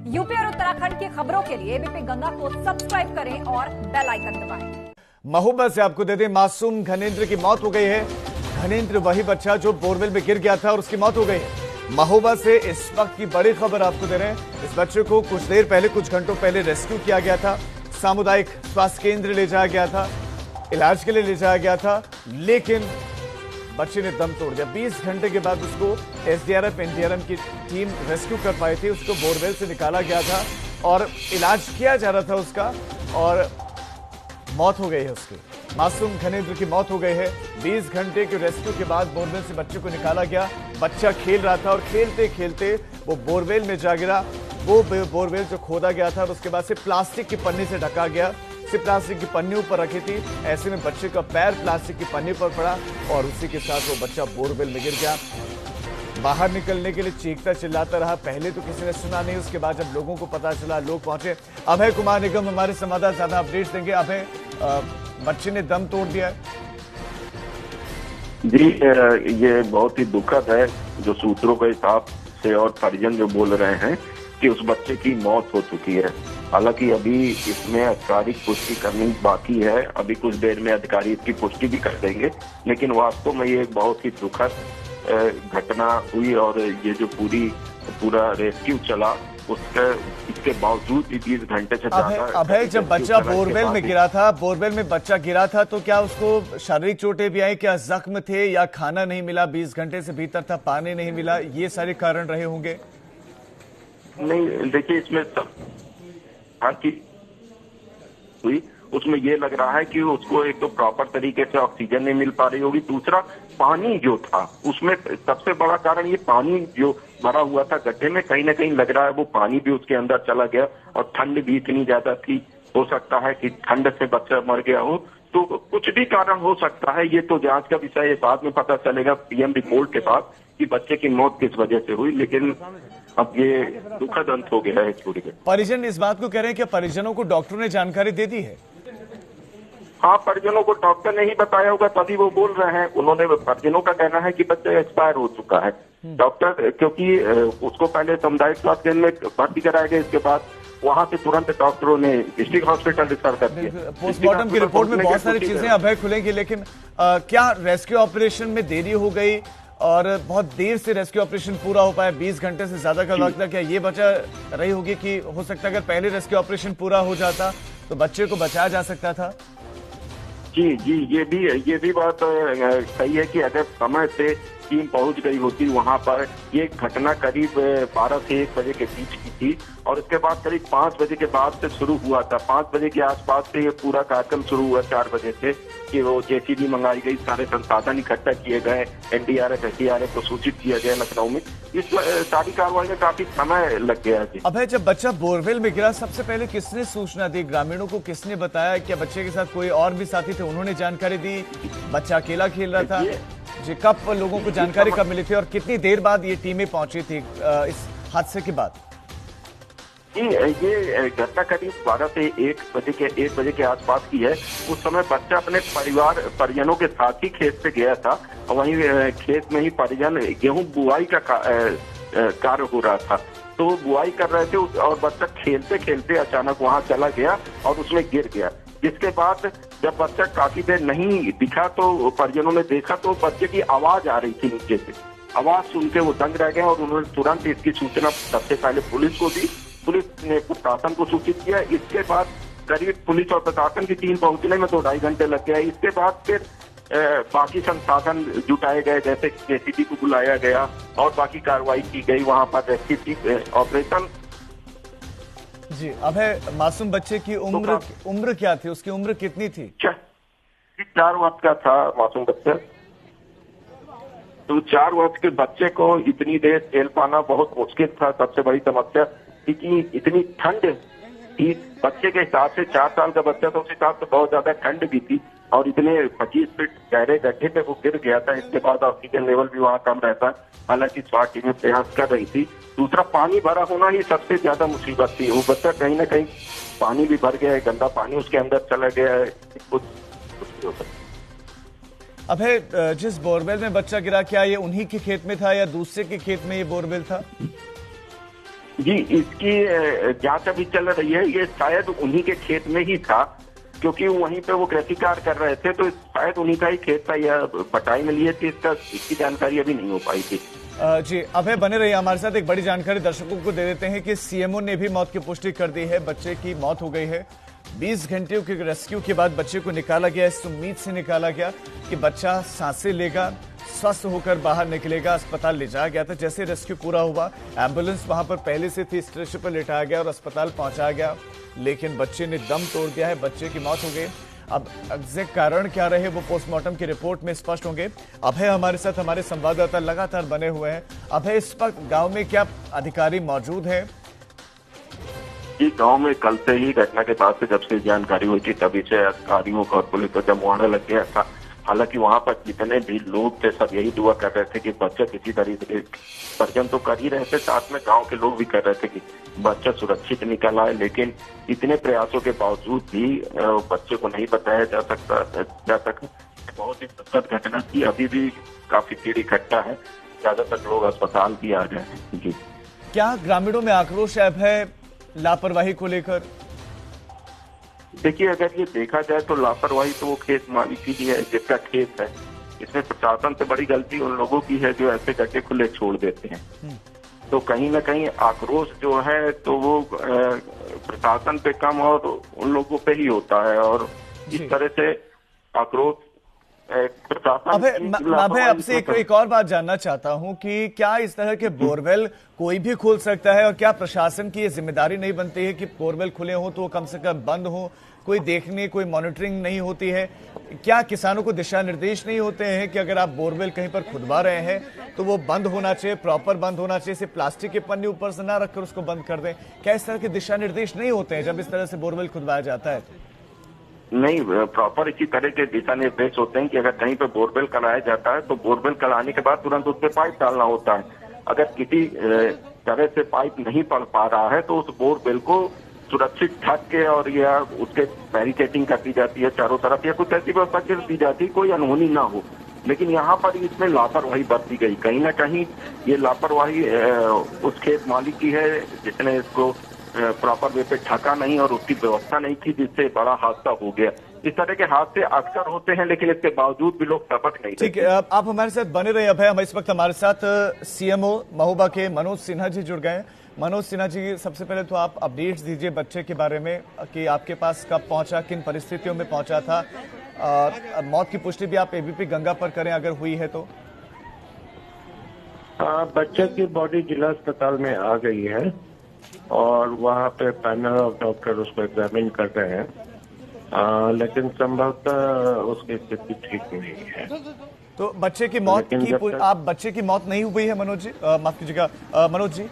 UP और उत्तराखंड की खबरों के लिए एबीपी गंगा को सब्सक्राइब करें और बेल आइकन दबाएं। महोबा से आपको दे दें, मासूम घनेंद्र की मौत हो गई है। घनेंद्र वही बच्चा जो बोरवेल में गिर गया था और उसकी मौत हो गई है। महोबा से इस वक्त की बड़ी खबर आपको दे रहे हैं। इस बच्चे को कुछ देर पहले, कुछ घंटों पहले रेस्क्यू किया गया था। सामुदायिक स्वास्थ्य केंद्र ले जाया गया था, इलाज के लिए ले जाया गया था, लेकिन बच्चे ने दम तोड़ दिया। 20 घंटे के बाद उसको एसडीआरएफ एनडीआरएफ की टीम रेस्क्यू कर पाई थी। उसको बोरवेल से निकाला गया था और इलाज किया जा रहा था उसका, और मौत हो गई है उसकी। मासूम घनेंद्र की मौत हो गई है। 20 घंटे के रेस्क्यू के बाद बोरवेल से बच्चे को निकाला गया। बच्चा खेल रहा था और खेलते खेलते वो बोरवेल में जा गिरा। वो बोरवेल जो खोदा गया था और उसके बाद से प्लास्टिक की पन्नी से ढका गया। सिर्फ प्लास्टिक की पन्नी ऊपर रखी थी, ऐसे में बच्चे का पैर प्लास्टिक की पन्नी पर पड़ा और उसी के साथ वो बच्चा बोरवेल में गिर गया। बाहर निकलने के लिए चीखता चिल्लाता रहा। पहले तो किसी ने सुना नहीं, उसके बाद जब लोगों को पता चला, लोग पहुंचे। अभय कुमार निगम हमारे संवाददाता ज्यादा अपडेट्स देंगे। अभय, बच्चे ने दम तोड़ दिया है। जी, ये बहुत ही दुखद है जो सूत्रों के हिसाब से और परिजन जो बोल रहे हैं कि उस बच्चे की मौत हो चुकी है। हालांकि अभी इसमें आधिकारिक पुष्टि करनी बाकी है। अभी कुछ देर में अधिकारी इसकी पुष्टि भी कर देंगे, लेकिन वास्तव में ये एक बहुत ही दुखद घटना हुई। और ये जो पूरा रेस्क्यू चला, इसके बावजूद भी 20 घंटे से ज्यादा। अभय, जब बच्चा बोरवेल में गिरा था, बोरवेल में बच्चा गिरा था, तो क्या उसको शारीरिक चोटें भी आई? क्या जख्म थे या खाना नहीं मिला? 20 घंटे से भीतर था, पानी नहीं मिला, ये सारे कारण रहे होंगे? नहीं, देखिए, इसमें सब हुई, उसमें ये लग रहा है कि उसको एक तो प्रॉपर तरीके से ऑक्सीजन नहीं मिल पा रही होगी। दूसरा, पानी जो था उसमें सबसे बड़ा कारण ये पानी जो भरा हुआ था गड्ढे में, कहीं ना कहीं लग रहा है वो पानी भी उसके अंदर चला गया। और ठंड भी इतनी ज्यादा थी, हो सकता है कि ठंड से बच्चा मर गया हो। तो कुछ भी कारण हो सकता है, ये तो जांच का विषय है। बाद में पता चलेगा पीएम रिपोर्ट के बाद कि बच्चे की मौत किस वजह से हुई। लेकिन अब ये दुखद अंत हो गया है चोरी के। परिजन इस बात को कह रहे हैं कि परिजनों को डॉक्टरों ने जानकारी दे दी है? हाँ, परिजनों को डॉक्टर ने ही बताया होगा, तभी वो बोल रहे हैं। उन्होंने, परिजनों का कहना है कि बच्चा एक्सपायर हो चुका है। डॉक्टर, क्योंकि उसको पहले सामुदायिक स्वास्थ्य केंद्र में भर्ती कराया गया, इसके बाद वहां से तुरंत डॉक्टरों ने डिस्ट्रिक्ट हॉस्पिटल रिफर कर दिया। पोस्टमार्टम की रिपोर्ट में बहुत सारी चीजें अभय खुलेंगी, लेकिन क्या रेस्क्यू ऑपरेशन में देरी हो गई और बहुत देर से रेस्क्यू ऑपरेशन पूरा हो पाया? 20 घंटे से ज्यादा का वक्त लगा। क्या ये वजह रही होगी कि हो सकता है अगर पहले रेस्क्यू ऑपरेशन पूरा हो जाता तो बच्चे को बचाया जा सकता था? जी, ये भी बात सही है कि अगर समय से टीम पहुंच गई होती वहां पर। ये घटना करीब 12 से 1 बजे के बीच की थी और उसके बाद करीब 5 बजे के बाद से शुरू हुआ था। 5 बजे के आसपास से ये पूरा कार्यक्रम शुरू हुआ। 4 बजे से कि वो जेसीबी मंगाई गई, सारे संसाधन इकट्ठा किए गए, एनडीआरएफ एसडीआरएफ को सूचित किया गया लखनऊ में। इस सारी कार्रवाई में काफी समय लग गया है। अभय, जब बच्चा बोरवेल में गिरा, सबसे पहले किसने सूचना दी? ग्रामीणों को किसने बताया? क्या बच्चे के साथ कोई और भी साथी थे, उन्होंने जानकारी दी? बच्चा अकेला खेल रहा था जी? कब लोगों को जानकारी कब मिली थी और कितनी देर बाद ये टीमें पहुंची थी इस हादसे के बाद? ये घटना करीब 12 से 1 बजे के आसपास की है। उस समय बच्चा अपने परिजनों के साथ ही खेत पे गया था। वहीं खेत में ही परिजन गेहूं बुआई का कार्य हो रहा था, तो बुआई कर रहे थे और बच्चा खेलते खेलते अचानक वहां चला गया और उसमें गिर गया। जिसके बाद जब बच्चा काफी देर नहीं दिखा तो परिजनों ने देखा तो बच्चे की आवाज आ रही थी नीचे से। आवाज सुन के वो दंग रह गए और उन्होंने तुरंत इसकी सूचना सबसे पहले पुलिस को दी। पुलिस ने प्रशासन को सूचित किया। इसके बाद करीब पुलिस और प्रशासन की टीम पहुंचने में 2-2.5 घंटे लग गया। इसके बाद फिर बाकी संसाधन जुटाए गए, जैसे जेसीबी को बुलाया गया और बाकी कार्रवाई की गई वहां पर रेस्क्यू ऑपरेशन। जी अभय, मासूम बच्चे की उम्र क्या थी? उसकी उम्र कितनी थी? 4 वर्ष का था मासूम बच्चा। तो 4 वर्ष के बच्चे को इतनी देर खेल पाना बहुत मुश्किल था। सबसे बड़ी समस्या कि इतनी ठंड थी। बच्चे के हिसाब से 4 साल का बच्चा था, उस हिसाब से बहुत ज्यादा ठंड भी थी और इतने 25 फीट गहरे गड्ढे पे वो गिर गया था। इसके बाद ऑक्सीजन लेवल भी वहाँ कम रहता, हालांकि स्वास्थ्य टीमें प्रयास कर रही थी। दूसरा, पानी भरा होना ही सबसे ज्यादा मुसीबत थी। वो बच्चा कहीं ना कहीं पानी भी भर गया है, गंदा पानी उसके अंदर चला गया है, कुछ हो सकता। अभय, जिस बोरवेल में बच्चा गिरा, क्या ये उन्हीं के खेत में था या दूसरे के खेत में ये बोरवेल था? जी, इसकी जांच अभी चल रही है। ये शायद उन्हीं के खेत में ही था, क्योंकि वहीं पे वो कृषि कार्य कर रहे थे, तो शायद उन्हीं का ही खेत था या पटाई में लिए थे। इसकी जानकारी अभी नहीं हो पाई थी। जी अभय बने रहिए हमारे साथ। एक बड़ी जानकारी दर्शकों को दे देते हैं कि सीएमओ ने भी मौत की पुष्टि कर दी है। बच्चे की मौत हो गई है। 20 घंटे के रेस्क्यू के बाद बच्चे को निकाला गया। इस उम्मीद से निकाला गया कि बच्चा सांसें लेगा, स्वस्थ होकर बाहर निकलेगा। अस्पताल ले जाया गया था। जैसे रेस्क्यू पूरा हुआ, एम्बुलेंस वहां पर पहले से थी, स्ट्रेचर पर लेटाया गया और अस्पताल पहुंचाया गया, लेकिन बच्चे ने दम तोड़ दिया है। बच्चे की मौत हो गई। अब एग्जैक्ट कारण क्या रहे वो पोस्टमार्टम की रिपोर्ट में स्पष्ट होंगे। अभय हमारे साथ, हमारे संवाददाता लगातार बने हुए हैं। अभय, इस वक्त गांव में क्या अधिकारी मौजूद हैं? जी, गांव में कल से ही घटना के बाद से जब से जानकारी हुई थी तभी से अधिकारियों का और पुलिस को जमाना लग गया था। हालांकि वहां पर जितने भी लोग थे सब यही दुआ कर रहे थे कि बच्चा किसी तरीके परिजन तो कर ही रहे थे, साथ में गांव के लोग भी कर रहे थे कि बच्चा सुरक्षित निकल आए। लेकिन इतने प्रयासों के बावजूद भी बच्चे को नहीं बताया जा सका। बहुत ही दुखद घटना थी। अभी भी काफी भीड़ इकट्ठा है, ज्यादातर लोग अस्पताल भी आ गए हैं। जी, क्या ग्रामीणों में आक्रोश है लापरवाही को लेकर? देखिए, अगर ये देखा जाए तो लापरवाही तो वो खेत मालिक की है जिसका खेत है। इसमें प्रशासन से बड़ी गलती उन लोगों की है जो ऐसे गड्ढे खुले छोड़ देते हैं। तो कहीं ना कहीं आक्रोश जो है तो वो प्रशासन पे कम और उन लोगों पे ही होता है। और इस तरह से आक्रोश अभय आपसे एक और बात जानना चाहता हूं कि क्या इस तरह के बोरवेल कोई भी खोल सकता है, और क्या प्रशासन की ये जिम्मेदारी नहीं बनती है कि बोरवेल खुले हो तो कम से कम बंद हो? कोई देखने, कोई मॉनिटरिंग नहीं होती है? क्या किसानों को दिशा निर्देश नहीं होते हैं कि अगर आप बोरवेल कहीं पर खुदवा रहे हैं तो वो बंद होना चाहिए, प्रॉपर बंद होना चाहिए, सिर्फ प्लास्टिक के पन्नी ऊपर से ना रखकर उसको बंद कर दें? क्या इस तरह के दिशा निर्देश नहीं होते हैं जब इस तरह से बोरवेल खुदवाया जाता है? नहीं, प्रॉपर इसी तरह के दिशा निर्देश होते हैं कि अगर कहीं पे बोरवेल कराया जाता है तो बोरवेल कराने के बाद तुरंत उस पर पाइप डालना होता है। अगर किसी तरह से पाइप नहीं पड़ पा रहा है तो उस बोरवेल को सुरक्षित ढक के और या उसके बैरिकेडिंग कर दी जाती है चारों तरफ, या कुछ ऐसी व्यवस्था कर दी जाती है कोई अनहोनी ना हो। लेकिन यहाँ पर इसमें लापरवाही बरती गई। कहीं ना कहीं ये लापरवाही उस खेत मालिक की है जिसने इसको प्रॉपर वे पे ढका नहीं और उसकी व्यवस्था नहीं की, जिससे बड़ा हादसा हो गया। इस तरह के हादसे अक्सर होते हैं, लेकिन इसके बावजूद भी लोग सबक नहीं ठीक है, आप हमारे साथ बने रहे अभय। हम इस वक्त हमारे साथ सीएमओ महोबा के मनोज सिन्हा जी जुड़ गए हैं। मनोज सिन्हा जी, सबसे पहले तो आप अपडेट्स दीजिए बच्चे के बारे में कि आपके पास कब पहुंचा, किन परिस्थितियों में पहुंचा था, और मौत की पुष्टि भी आप एबीपी गंगा पर करें अगर हुई है तो। बच्चे की बॉडी जिला अस्पताल में आ गई है और वहाँ पे पैनल ऑफ डॉक्टर उसको एग्जामिन कर रहे हैं, लेकिन संभवतः उसकी स्थिति ठीक नहीं है। तो बच्चे की मौत की आप बच्चे की मौत नहीं हुई है मनोज जी? माफ कीजिएगा मनोज जी।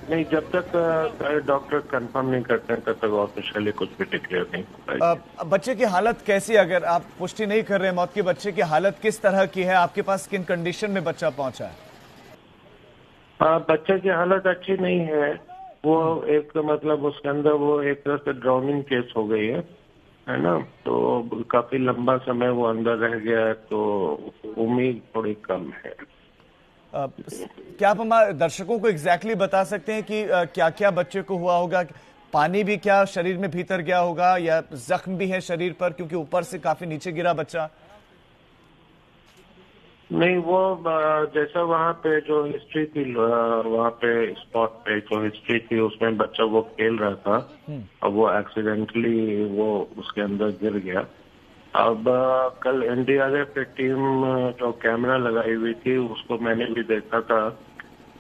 नहीं, जब तक डॉक्टर कंफर्म नहीं करते हैं तब तक ऑफिशियली कुछ भी डिक्लेयर नहीं होता। बच्चे की हालत कैसी, अगर आप पुष्टि नहीं कर रहे हैं मौत की, बच्चे की हालत किस तरह की है? आपके पास किन कंडीशन में बच्चा पहुंचा है? बच्चे की हालत अच्छी नहीं है। वो एक मतलब उसके अंदर वो एक तरह से ड्राउनिंग केस हो गई है ना, तो काफी लंबा समय वो अंदर रह गया है, तो उम्मीद थोड़ी कम है। क्या आप हमारे दर्शकों को एग्जैक्टली बता सकते हैं कि क्या क्या बच्चे को हुआ होगा? पानी भी क्या शरीर में भीतर गया होगा, या जख्म भी है शरीर पर, क्योंकि ऊपर से काफी नीचे गिरा बच्चा? नहीं, वो जैसा वहाँ पे जो हिस्ट्री थी, वहाँ पे स्पॉट पे जो हिस्ट्री थी उसमें बच्चा वो खेल रहा था और वो एक्सीडेंटली वो उसके अंदर गिर गया। अब कल एनडीआरएफ की टीम जो कैमरा लगाई हुई थी उसको मैंने भी देखा था,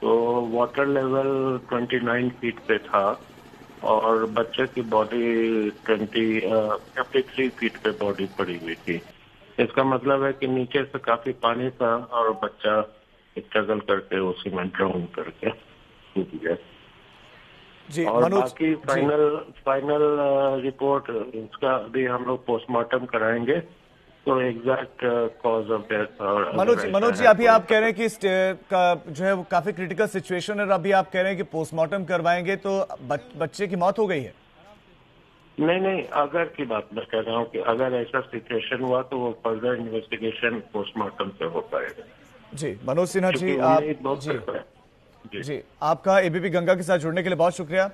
तो वाटर लेवल 29 फीट पे था और बच्चे की बॉडी 53 फीट पे बॉडी पड़ी हुई थी। इसका मतलब है कि नीचे से काफी पानी था और बच्चा स्ट्रगल करके उसी में ड्राउन करके डूब गया। जी, और बाकी फाइनल रिपोर्ट इसका अभी हम लोग पोस्टमार्टम कराएंगे, तो एग्जैक्ट कॉज ऑफ डेथ। और मनोज जी, अभी आप कह रहे हैं कि का जो है वो काफी क्रिटिकल सिचुएशन है, और अभी आप कह रहे हैं कि पोस्टमार्टम करवाएंगे, तो बच्चे की मौत हो गई है? नहीं, अगर की बात मैं कह रहा हूँ कि अगर ऐसा सिचुएशन हुआ तो वो फर्दर इन्वेस्टिगेशन पोस्टमार्टम से हो पाएगा। जी, मनोज सिन्हा जी, आप जी जी, आपका एबीपी गंगा के साथ जुड़ने के लिए बहुत शुक्रिया।